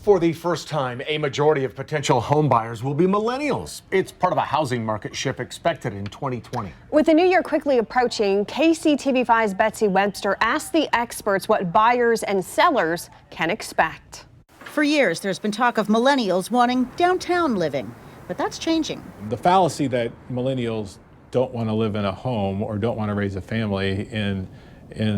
For the first time, a majority of potential home buyers will be millennials. It's part of a housing market shift expected in 2020. With the new year quickly approaching, KCTV5's Betsy Webster asked the experts what buyers and sellers can expect. For years, there's been talk of millennials wanting downtown living, but that's changing. The fallacy that millennials don't want to live in a home or don't want to raise a family in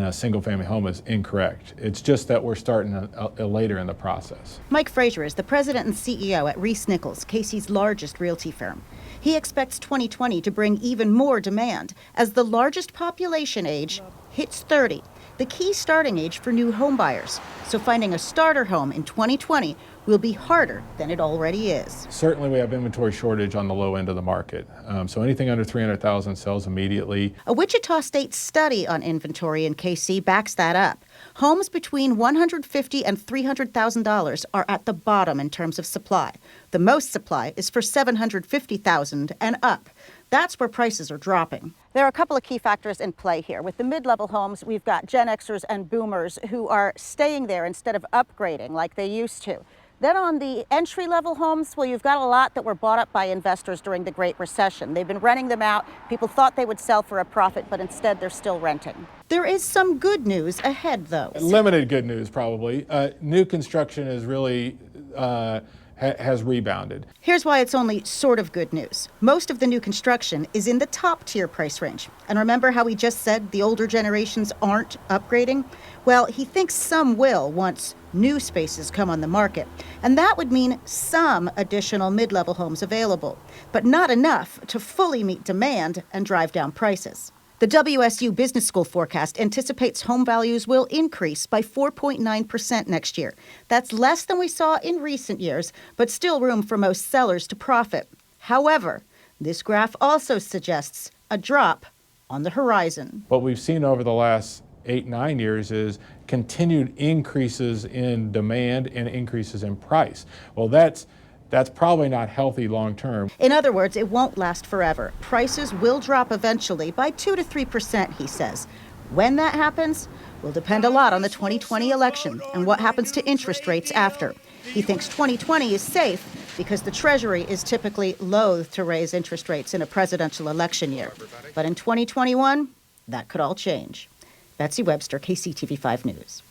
a single-family home is incorrect. It's just that we're starting later in the process. Mike Frazier is the president and CEO at Reese Nichols, Casey's largest realty firm. He expects 2020 to bring even more demand as the largest population age hits 30, the key starting age for new home buyers. So finding a starter home in 2020 will be harder than it already is. Certainly we have inventory shortage on the low end of the market. So anything under 300,000 sells immediately. A Wichita State study on inventory in KC backs that up. Homes between $150,000 and $300,000 are at the bottom in terms of supply. The most supply is for $750,000 and up. That's where prices are dropping. There are a couple of key factors in play here. With the mid-level homes, we've got Gen Xers and boomers who are staying there instead of upgrading like they used to. Then on the entry-level homes, well, you've got a lot that were bought up by investors during the Great Recession. They've been renting them out. People thought they would sell for a profit, but instead they're still renting. There is some good news ahead, though. Limited good news, probably. New construction is really has rebounded. Here's why it's only sort of good news. Most of the new construction is in the top tier price range. And remember how we just said the older generations aren't upgrading? Well, he thinks some will once new spaces come on the market. And that would mean some additional mid-level homes available, but not enough to fully meet demand and drive down prices. The WSU Business School forecast anticipates home values will increase by 4.9% next year. That's less than we saw in recent years, but still room for most sellers to profit. However, this graph also suggests a drop on the horizon. What we've seen over the last 8-9 years is continued increases in demand and increases in price. Well, that's probably not healthy long term. In other words, it won't last forever. Prices will drop eventually by 2 to 3%, he says. When that happens will depend a lot on the 2020 election and what happens to interest rates after. He thinks 2020 is safe because the Treasury is typically loath to raise interest rates in a presidential election year. But in 2021, that could all change. Betsy Webster, KCTV5 News.